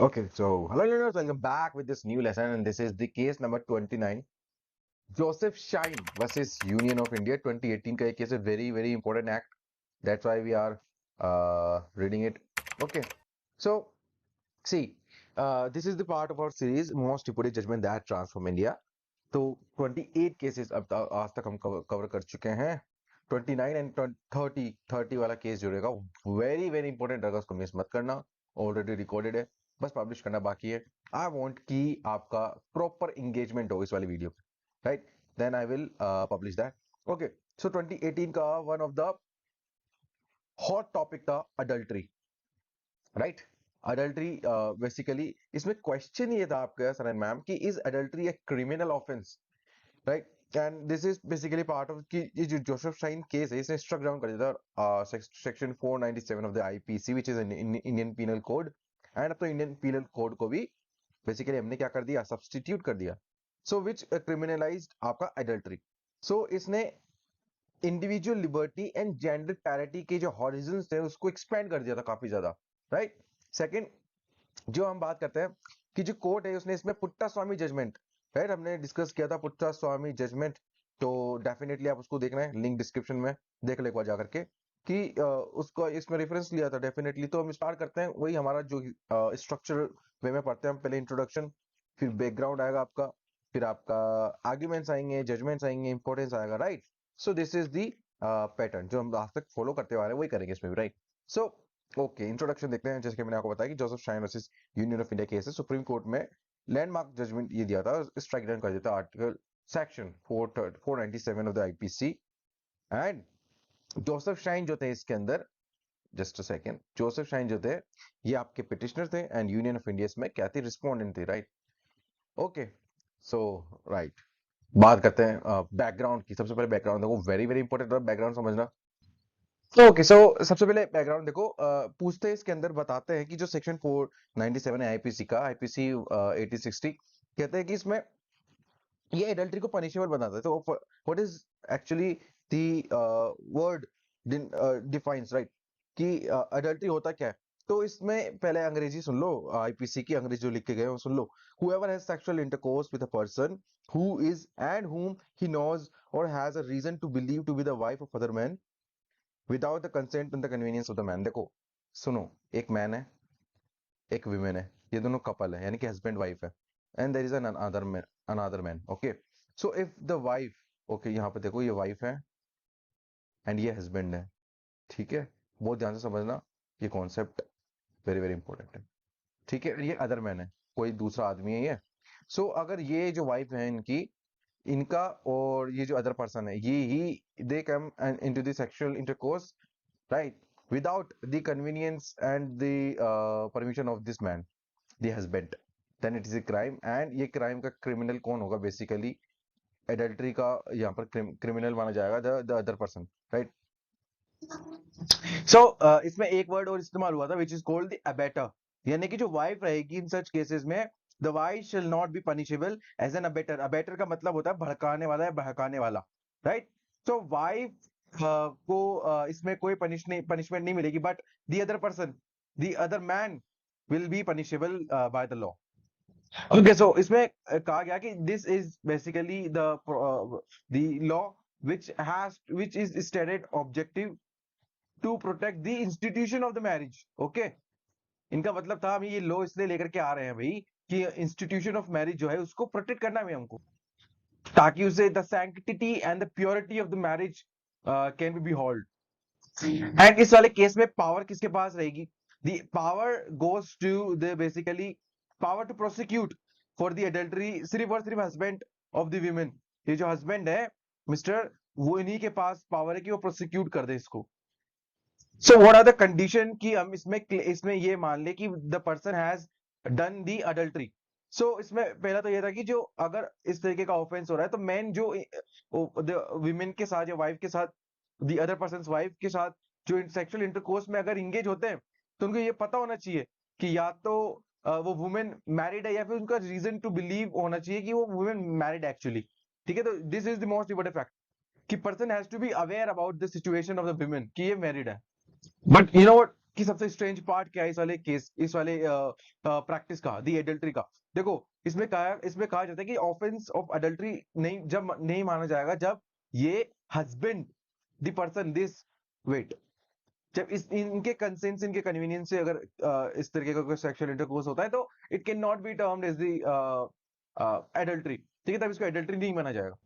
Okay, so hello learners, welcome back with this new lesson, and this is the case number 29. Joseph Shine versus Union of India 2018 का एक case है, very important act. That's why we are reading it. Okay, so see, this is the part of our series most reported judgment that transform India. तो 28 cases अब आज तक हम cover कर चुके हैं. 29 एंड 30 वाला केस जो रहेगा वेरी इंपॉर्टेंट रहेगा, उसको मिस मत करना. ऑलरेडी रिकॉर्डेड है, बस पब्लिश करना बाकी है. आई वांट कि आपका प्रॉपर एंगेजमेंट हो इस वाली वीडियो पे, right? Then I will publish that. Okay, so 2018 का one of the hot topic था अडल्ट्री, राइट? अडल्ट्री बेसिकली इसमें क्वेश्चन ये था आपका सर एंड मैम कि is adultery a criminal offence, right? And this is basically part of कि ये जो जोसेफ शाइन केस है इसने स्ट्रक डाउन कर दिया था section 497 of the IPC which is Indian penal code. And अब तो इंडियन पीनल कोड को भी बेसिकली हमने क्या कर दिया, सब्स्टिट्यूट कर दिया. सो विच क्रिमिनलाइज्ड आपका एडल्ट्री. सो इसने individual liberty and gender parity के जो हॉरिजन्स थे उसको एक्सपेंड कर दिया था काफी ज्यादा, राइट? सेकंड, जो हम बात करते हैं कि जो कोर्ट है उसने इसमें पुट्टा स्वामी जजमेंट, राइट, हमने डिस्कस किया था पुट्टा स्वामी जजमेंट. तो डेफिनेटली आप उसको देखना है, लिंक डिस्क्रिप्शन में देख लो एक बार जाकर के कि उसको इसमें रेफरेंस लिया था डेफिनेटली. तो हम स्टार्ट करते हैं, वही हमारा जो स्ट्रक्चर वे में पढ़ते हैं हम. पहले इंट्रोडक्शन, फिर बैकग्राउंड आएगा आपका, फिर आपका आर्ग्यूमेंट्स आएंगे, जजमेंट्स आएंगे, इंपॉर्टेंस आएगा, right? So this is the pattern जो हम आज तक फॉलो करते आ रहे हैं, वही करेंगे इसमें भी, राइट? सो ओके, इंट्रोडक्शन देखते हैं. जैसे कि मैंने आपको बताया कि Joseph Shine versus Union of India case है. सुप्रीम कोर्ट में लैंडमार्क जजमेंट ये दिया था, स्ट्राइक डाउन कर दिया था article section 497 of the IPC. And Joseph shine जो थे इसके अंदर, just a second, Joseph shine जो थे ये आपके पिटिशनर थे एंड यूनियन ऑफ इंडिया में क्या थी, रिस्पोंडेंट थे, राइट? ओके, सो राइट, बात करते हैं बैकग्राउंड की. सबसे पहले बैकग्राउंड देखो, वेरी इंपॉर्टेंट है बैकग्राउंड समझना. ओके, सो सबसे पहले बैकग्राउंड देखो. पूछते हैं इसके अंदर, बताते हैं कि जो सेक्शन 497 है आईपीसी का, आईपीसी 8060, कहते हैं कि इसमें ये एडल्ट्री को पनिशेबल बनाता है. तो what is actually the word defines, right, कि एडल्ट्री होता क्या है. तो इसमें पहले अंग्रेजी सुन लो, आईपीसी की अंग्रेजी जो लिख के गए वो सुन लो. whoever has sexual intercourse with a person who is and whom he knows or has a reason to believe to be the wife of other man without the consent and the convenience of the man. देखो सुनो, एक man है, एक women है, ये दोनों couple है, यानी कि हस्बैंड वाइफ है. And there is an another man. Okay, so if the wife, okay यहाँ पे देखो ये वाइफ है एंड ये हस्बैंड है, ठीक है? बहुत ध्यान से समझना, ये कॉन्सेप्ट वेरी इंपॉर्टेंट है, ठीक है? ये अदर मैन है, कोई दूसरा आदमी है ये. सो अगर ये जो वाइफ है इनकी, इनका और ये जो अदर पर्सन है, ये ही they come into the sexual intercourse, right, without the convenience and the permission of this man, the husband, then it is a crime. and ये crime का criminal कौन होगा? basically adultery का यहाँ पर criminal माना जाएगा the other person, right? so इसमें एक वर्ड और इस्तेमाल हुआ था which is called the abettor, यानी कि जो वाइफ रहेगी इन सच केसेस में, the wife shall not be punishable as an abettor. abettor का मतलब होता है भड़काने वाला या बहकाने वाला, right? so wife को इसमें कोई पनिशमेंट नहीं मिलेगी, but the other person, the other man will be punishable by the law. Okay, so इसमें कहा गया कि this is basically the law which is stated objective to protect the institution of the marriage. Okay, इनका मतलब था हम ये law इसलिए लेकर के आ रहे हैं भाई कि इंस्टीट्यूशन ऑफ मैरिज जो है उसको प्रोटेक्ट करना है हमको, ताकि उसे the sanctity and the purity of the marriage can be hold. And इस वाले केस में पावर किसके पास रहेगी? The power goes to the basically power to prosecute for the adultery सिर्फ और सिर्फ हस्बैंड ऑफ द वीमेन. ये जो हस्बैंड है मिस्टर, वो इन्हीं के पास पावर है कि वो प्रोसिक्यूट कर दे इसको. So what are the condition कि हम इसमें ये मान ले कि the person has done the adultery. So इसमें पहला तो ये था कि जो अगर इस तरीके का ऑफेंस हो रहा है तो मैन जो विमेन के साथ या वाइफ के साथ, द अदर पर्सन वाइफ के साथ जो सेक्सुअल इंटरकोर्स में अगर इंगेज होते हैं तो उनको ये पता होना चाहिए कि या तो वो वुमेन मैरिड है या फिर उनका रीजन टू बिलीव होना चाहिए कि वो वुमेन मैरिड एक्चुअली, ठीक है? तो this is the most important fact कि person has to be aware about the situation of the women कि ये मैरिड है. बट यू नो व्हाट, कि सबसे स्ट्रेंज पार्ट क्या है इस वाले केस, इस वाले प्रैक्टिस का, दी एडल्ट्री का। देखो इसमें कहा जाता है कि ऑफेंस ऑफ अडल्ट्री नहीं माना जाएगा जब ये husband the person this wait, जब इनके कंसेंट, इनके कन्वीनियंस से अगर इस तरीके का कोई सेक्सुअल इंटरकोर्स होता है तो it can not be termed as the adultery, ठीक है, तब इसको एडल्ट्री नहीं माना जाएगा।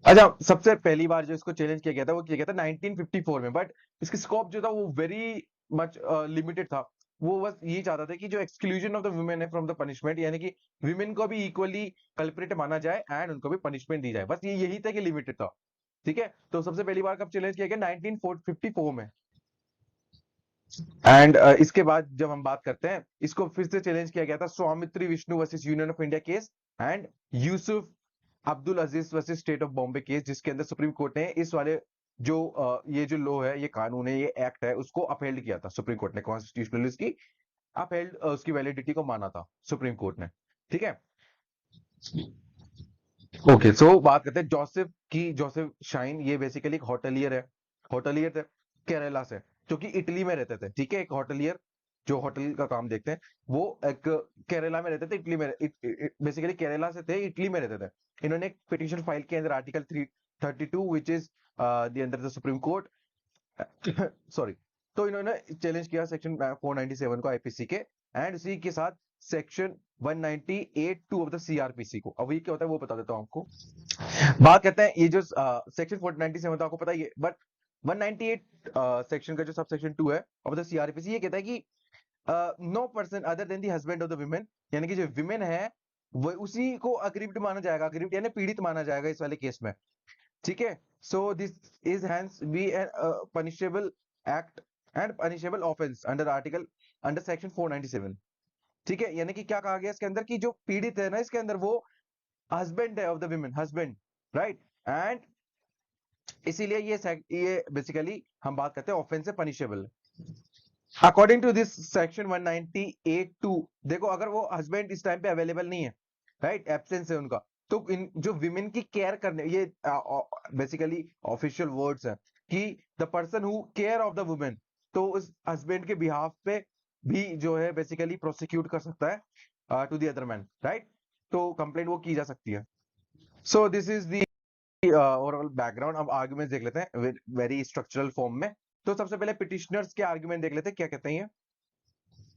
अच्छा, सबसे पहली बार जो इसको चैलेंज किया गया था वो किया गया था 1954 में, बट इसकी स्कोप जो था वो वेरी मच लिमिटेड था। वो बस ये चाहता था कि जो एक्सक्लूजन ऑफ द वुमेन है फ्रॉम द पनिशमेंट, यानी कि विमेन को भी इक्वली कल्प्रिट माना जाए एंड उनको भी पनिशमेंट दी जाए, बस ये यही था कि लिमिटेड था। ठीक है, तो सबसे पहली बार कब चैलेंज किया गया? 1954 में। एंड इसके बाद जब हम बात करते हैं, इसको फिर से चैलेंज किया गया था Sowmithri Vishnu versus Union of India case and Yusuf Abdul Aziz versus State of Bombay case, जिसके अंदर सुप्रीम कोर्ट ने इस वाले जो ये जो लॉ है, ये कानून है, ये एक्ट है, उसको अपहेल्ड किया था सुप्रीम कोर्ट ने, कॉन्स्टिट्यूशनल की अपहेल्ड, उसकी वैलिडिटी को माना था सुप्रीम कोर्ट ने। ठीक है, ओके, सो बात करते हैं जोसेफ शाइन। ये बेसिकली एक होटलियर है, होटलियर थे केरला से, जो कि इटली में रहते थे। ठीक है, एक होटलियर जो होटल का काम देखते हैं, वो एक केरला में रहते थे, इटली में, बेसिकली केरला से थे, इटली में रहते थे। इन्होंने एक पिटीशन फाइल किया अंदर article 332 which is the under the supreme court, sorry. तो इन्होंने चैलेंज किया सेक्शन 497 को आईपीसी के, एंड उसी के साथ सेक्शन 198(2) ऑफ द सीआरपीसी को। अब ये क्या होता है वो बता देता हूं आपको। बात करते हैं, ये जो सेक्शन 497 था आपको पता ही है, बट 198 सेक्शन का जो सब सेक्शन 2 है ऑफ द सीआरपीसी, ये कहता है कि no person other than the husband of the women, यानी कि जो विमेन है वो उसी को अग्रीव्ड माना जाएगा, अग्रीव्ड यानी पीड़ित माना जाएगा इस वाले केस में। ठीक है, so this is hence be punishable act and punishable offence under article, under section 497। ठीक है, यानी कि क्या कहा गया इसके अंदर कि जो पीड़ित है ना इसके अंदर, वो हस्बैंड है of the women, husband, right. And इसीलिए ये बेसिकली हम बात करते हैं ऑफेंस है, punishable. According to this section 198(2), देखो अगर वो हस्बैंड इस टाइम पे अवेलेबल नहीं है, राइट, एब्सेंस है उनका, तो इन जो विमेन की केयर करने, ये बेसिकली ऑफिशियल वर्ड्स है कि the person who care of the women, तो उस हस्बैंड के बिहाफ पे भी जो है बेसिकली प्रोसिक्यूट कर सकता है to the other man, right. तो कंप्लेंट वो की जा सकती है। So this is the overall background. अब आर्गुमेंट देख लेते हैं वेरी स्ट्रक्चरल फॉर्म में। तो सबसे पहले पिटिशनर्स के आर्गुमेंट देख लेते हैं क्या कहते हैं ये।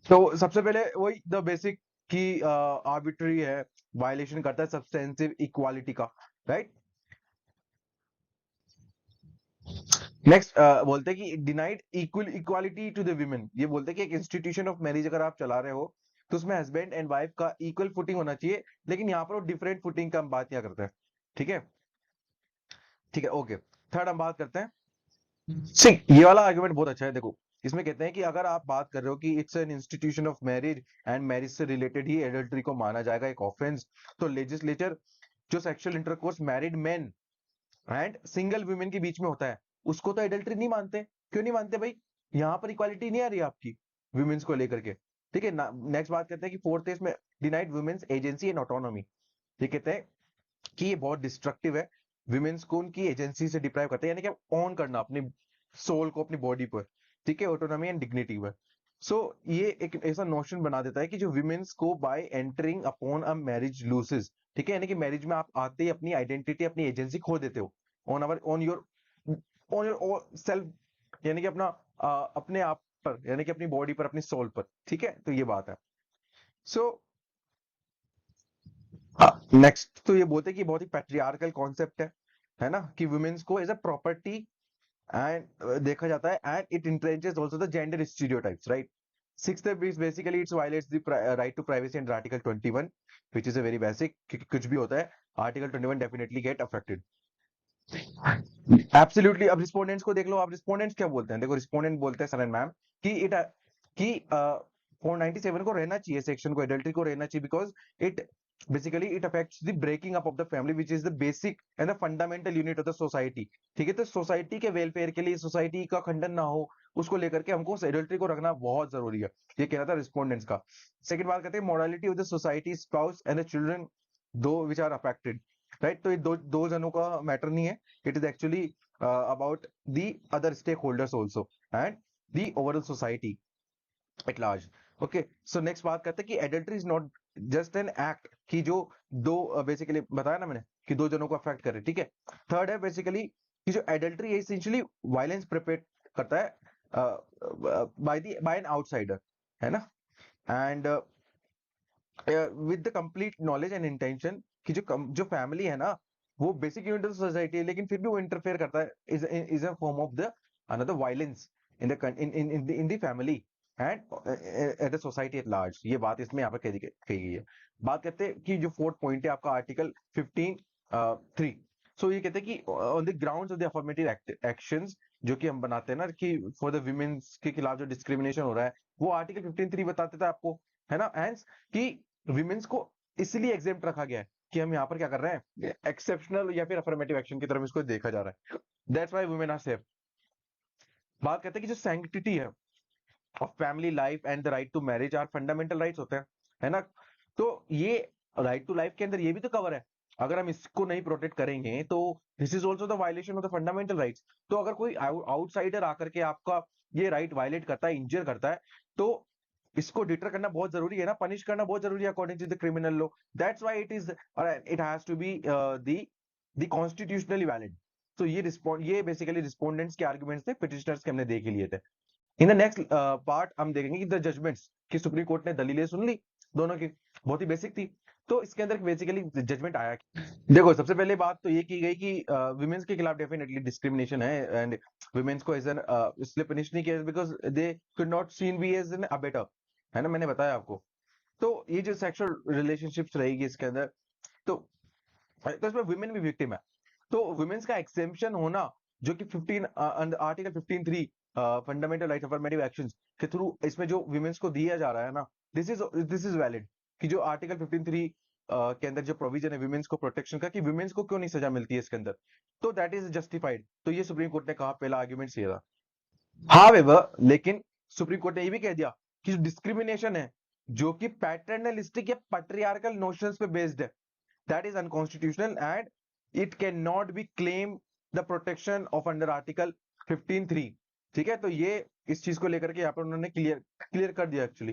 तो सबसे पहले वही द बेसिक की आर्बिट्री है, वायलेशन करता है सब्सटेंसिव इक्वालिटी का, राइट। नेक्स्ट बोलते हैं कि denied equal equality to the women, ये बोलते हैं कि एक इंस्टीट्यूशन ऑफ मैरिज अगर आप चला रहे हो तो उसमें हस्बैंड एंड वाइफ का इक्वल फुटिंग होना चाहिए, लेकिन यहाँ पर वो डिफरेंट फुटिंग का हम बात क्या करते हैं। ठीक है, ठीक है, ओके। थर्ड हम बात करते हैं, सी ये वाला आर्गुमेंट बहुत अच्छा है। देखो इसमें कहते हैं कि अगर आप बात कर रहे हो कि it's an institution of marriage and marriage से रिलेटेड ही एडल्ट्री को माना जाएगा एक ऑफेंस, तो लेजिस्लेचर जो sexual intercourse married man and single women के बीच में होता है उसको तो एडल्ट्री नहीं मानते। क्यों नहीं मानते भाई? यहाँ पर इक्वालिटी नहीं आ रही आपकी वुमेन्स को लेकर के। ठीक है, नेक्स्ट बात करते हैं कि फोर्थ है इसमें denied women's agency and autonomy. ये कहते हैं कि ये बहुत डिस्ट्रक्टिव है, विमेन्स को उनकी एजेंसी से डिप्राइव करते हैं, यानी कि ऑन करना अपनी सोल को अपनी बॉडी पर। ठीक है, ऑटोनॉमी एंड डिग्निटी पर। सो ये एक ऐसा नोशन बना देता है कि जो विमेन्स को bye entering upon a marriage loses, ठीक है, यानी कि मैरिज में आप आते ही अपनी आइडेंटिटी, अपनी एजेंसी खो देते हो ऑन योर सेल्फ, यानी कि अपने आप पर, यानी कि अपनी बॉडी पर, अपनी सोल पर। ठीक है, तो ये बात है। सो नेक्स्ट तो ये बोलते हैं कि बहुत ही पैट्रियार्कल कॉन्सेप्ट है ना, कि वुमेन्स को एज अ प्रॉपर्टी एंड देखा जाता है, and it entrenches also the gender stereotypes, right. Sixth is basically it violates the right to privacy and article 21, which is a very basic, क्योंकि कुछ भी होता है article 21 definitely get affected. Absolutely. अब respondents को देख लो, आप रिस्पोंडेंट्स क्या बोलते हैं, देखो रिस्पोंडेंट बोलते हैं सर एंड मैम कि इट कि 497 को रहना चाहिए, सेक्शन को, एडल्ट्री को रहना चाहिए, because it basically it affects the breaking up of the family which is the basic and the fundamental unit of the society. ठीक है, तो सोसाइटी के वेलफेयर के लिए, सोसाइटी का खंडन ना हो उसको लेकर के हमको एडल्ट्री को रखना बहुत जरूरी है, ये कहना था रिस्पोंडेंट्स का। सेकंड बात करते हैं morality of the society, spouse and the children दो विच आर अफेक्टेड, राइट। तो ये दो जनों का मैटर नहीं है, it is actually about the other stakeholders also and the overall society. At large. Okay, so next बात करते हैं कि adultery is not just an act, कि जो दो बेसिकली बताया ना मैंने कि दो जनों को अफेक्ट करे, ठीक है। थर्ड है बेसिकली कि जो एडल्ट्री है इसेंशियली वायलेंस प्रिपेयर करता है बाय एन आउटसाइडर, है ना। And with the complete knowledge and intention कि जो फैमिली है ना वो बेसिक यूनिट ऑफ सोसाइटी है, लेकिन फिर भी वो इंटरफेयर करता है, is a form of the another violence in the in the family and at the society at large. ये बात इसमें यहाँ पर कही गई है। बात करते हैं कि जो फोर्थ पॉइंट है आपका आर्टिकल 15(3). सो ये कहते हैं कि on the grounds of the affirmative actions जो कि हम बनाते हैं ना कि फॉर द विमेन्स के खिलाफ जो डिस्क्रिमिनेशन हो रहा है वो आर्टिकल 15(3) बताते थे आपको, है ना। एंड कि विमेन्स को इसलिए एग्जेम्प्ट रखा गया है कि हम यहाँ पर क्या कर रहे हैं, एक्सेप्शनल या फिर अफर्मेटिव एक्शन की तरफ इसको देखा जा रहा है। That's why women are safe. बात करते हैं कि जो सैंक्टिटी है of family life and the right to marriage are fundamental rights होते हैं, है ना। तो ये राइट टू लाइफ के अंदर ये भी तो कवर है। अगर हम इसको नहीं प्रोटेक्ट करेंगे तो this is also the violation of the fundamental rights. तो अगर कोई आउटसाइडर आकर के आपका ये राइट वायलेट करता है, इंजर करता है, तो इसको डिटर करना बहुत जरूरी है ना, पनिश करना बहुत जरूरी है according to the criminal law. That's why it has to be the constitutionally valid. तो ये बेसिकली रिस्पोंडेंट्स के आर्गुमेंट्स थे, पिटिशनर्स के हमने देख ही लिए थे। इन द नेक्स्ट पार्ट हम देखेंगे कि द जजमेंट्स कि सुप्रीम कोर्ट ने दलीलें सुन ली दोनों की, बहुत ही बेसिक थी। तो इसके अंदर बेसिकली जजमेंट आया। देखो, सबसे पहले बात तो ये की गई कि विमेन्स के खिलाफ डेफिनेटली डिस्क्रिमिनेशन है एंड विमेन्स को एज एन इसलिए पनिश नहीं किया because they could not seen be as an abettor, है ना, मैंने बताया आपको। तो ये जो सेक्सुअल रिलेशनशिप्स रहेगी इसके अंदर, तो इसमें वुमेन भी विक्टिम है। तो वुमेन्स का एक्सेम्पशन होना जो कि 15 article 15(3) fundamental right affirmative actions के थ्रू इसमें जो वुमेन्स को दिया जा रहा है ना, दिस इज वैलिड। कि जो आर्टिकल 15(3) के अंदर जो प्रोविजन है वुमेन्स को प्रोटेक्शन का, कि वुमेन्स को क्यों नहीं सजा मिलती है इसके अंदर, तो दैट इज जस्टिफाइड। तो ये सुप्रीम कोर्ट ने कहा, पहला आर्ग्यूमेंट ये था। हावेवर, लेकिन सुप्रीम कोर्ट ने ये भी कह दिया कि जो डिस्क्रिमिनेशन है जो कि पैटर्नलिस्टिक या पैट्रियार्कल नोशंस पे बेस्ड है, that is unconstitutional and it cannot be claim the protection of under article 15(3). ठीक है, तो ये इस चीज को लेकर के यहाँ पर उन्होंने क्लियर क्लियर कर दिया एक्चुअली।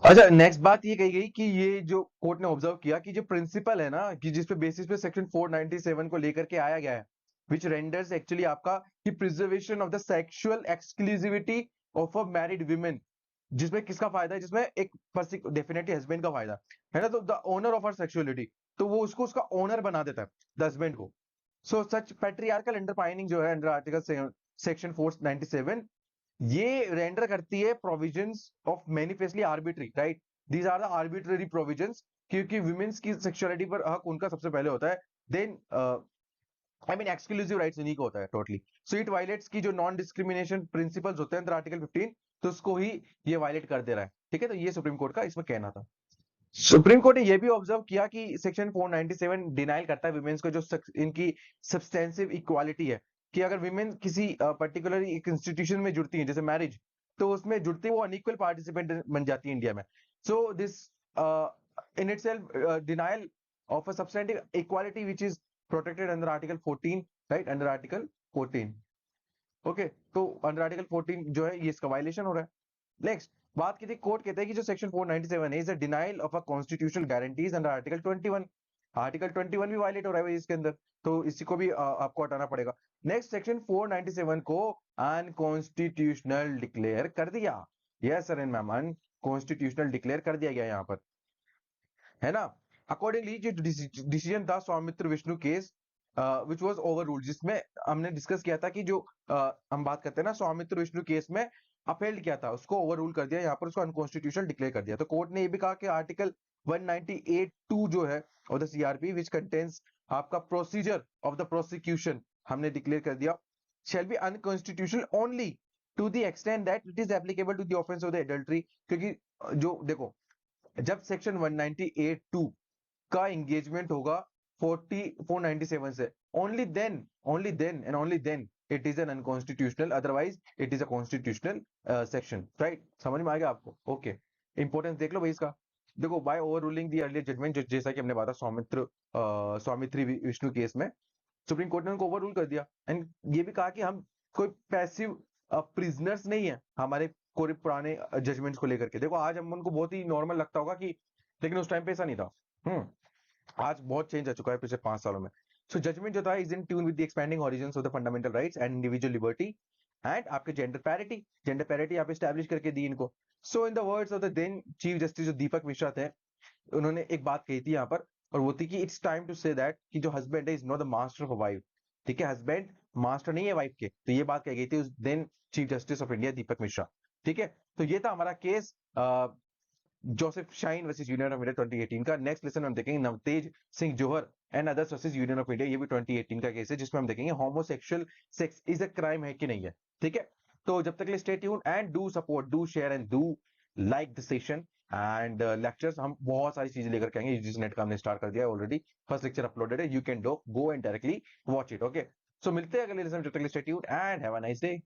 अच्छा, नेक्स्ट बात ये कही गई कि ये जो कोर्ट ने ऑब्जर्व किया कि जो प्रिंसिपल है ना कि जिस पे बेसिस पे सेक्शन 497 को लेकर के आया गया है, विच रेंडर्स एक्चुअली आपका कि preservation of the sexual exclusivity of a married women, जिसमें किसका फायदा है, जिसमें एक डेफिनेटली हस्बैंड का फायदा है ना। तो the owner of her sexuality, तो वो उसको उसका ओनर बना देता है द हस्बैंड को। सो सच पैट्रियार्कल अंडरपाइनिंग जो है अंडर आर्टिकल सेक्शन 497, ये रेंडर करती है provisions of manifestly arbitrary, right. These are the arbitrary provisions, क्योंकि वुमेन्स की सेक्सुअलिटी पर हक उनका सबसे पहले होता है, then I mean exclusive rights इन्हीं को होता है टोटली। सो इट वायलेट्स की जो नॉन डिस्क्रिमिनेशन प्रिंसिपल्स होते हैं अंदर आर्टिकल 15, तो उसको ही ये वायलेट कर दे रहा है, ठीक है। तो ये सुप्रीम कोर्ट का इसमें कहना था। सुप्रीम कोर्ट ने यह भी ऑब्जर्व किया कि सेक्शन 497 डिनाइल करता है विमेन्स को जो इनकी सब्सटेंसिव इक्वालिटी है, कि अगर विमेन किसी पर्टिकुलर एक इंस्टीट्यूशन में जुड़ती है जैसे मैरिज, तो उसमें जुड़ती वो अनइक्वल पार्टिसिपेंट बन जाती है इंडिया में। So this in itself denial of a substantive equality which is protected under article 14, right, under article 14। Okay, तो अंडर आर्टिकल 14 जो है ये इसका वायलेशन हो रहा है। नेक्स्ट बात की थी, कोर्ट कहते हैं कि जो सेक्शन 497 है is a denial of a constitutional guarantees under article 21। Article 21 भी वायलेट हो रहा है भाई इसके अंदर, तो इसी को भी आपको हटाना पड़ेगा। नेक्स्ट, सेक्शन 497 को अनकॉन्स्टिट्यूशनल डिक्लेयर कर दिया। Yes sir and ma'am, unconstitutional declare कर दिया गया यहाँ पर, है ना। अकॉर्डिंगली जो डिसीजन था Sowmithri Vishnu case which was over, जिसमें हमने डिस्कस किया था कि जो हम बात करते हैं ना स्वामित्र विष्णु केस में अपहेल्ड किया था, उसको ओवर कर दिया, यहाँ पर उसको अनकॉन्स्टिट्यूशनल डिक्लेयर कर दिया। तो कोर्ट ने ये भी कहा कि आर्टिकल 198(2) जो है of the CRP which contains आपका प्रोसीजर ऑफ द प्रोसिक्यूशन, हमने डिक्लेयर कर दिया, shall be unconstitutional only to the extent that it is applicable to the offence of the adultery. क्योंकि जो देखो, जब सेक्शन 198(2) का एंगेजमेंट होगा 497 से, only then and only then it is an unconstitutional, otherwise it is a constitutional section, right. समझ में आ गया आपको? ओके, इंपॉर्टेंस देख लो भाई इसका। देखो, by over ruling the earlier judgment, जो जैसा कि हमने बात स्वामित्री विष्णु केस में सुप्रीम कोर्ट ने उनको ओवर रूल कर दिया, एंड ये भी कहा कि हम कोई पैसिव प्रिजनर्स नहीं है, हमारे कोई पुराने जजमेंट्स को लेकर के। देखो आज हम उनको बहुत ही नॉर्मल लगता होगा कि, लेकिन उस टाइम पे ऐसा नहीं था। आज बहुत चेंज आ चुका है पिछले 5 सालों में। सो जजमेंट जो था is in tune with the expanding horizons of the fundamental rights and individual liberty and आपके जेंडर पैरिटी आप स्टैब्लिश करके दी इनको। So in the words of the then chief justice जो दीपक मिश्रा थे, उन्होंने एक बात कही थी यहाँ पर, और वो थी कि it's time to say that कि जो हस्बैंड है is not the master of a wife. ठीक है, हस्बैंड मास्टर नहीं है वाइफ के। तो ये बात कही गई थी उस then chief justice of India Deepak Mishra. ठीक है, तो ये था हमारा case Joseph Shine versus Union of India 2018 का। नेक्स्ट लेसन हम देखेंगे Navtej Singh Johar and others versus Union of India, ये भी 2018 का केस है, जिसमें हम देखेंगे homosexual sex is a crime है कि नहीं है। ठीक है, तो जब तक के लिए stay tune and do support, do share and do like the session and lectures. हम बहुत सारी चीजें लेकर के आएंगे। यूजीसी नेट का हमने स्टार्ट कर दिया है ऑलरेडी, फर्स्ट लेक्चर अपलोडेड है, you can go and directly watch it. Okay, so मिलते हैं अगले लेसन, जब तक के लिए stay tune and have a nice day.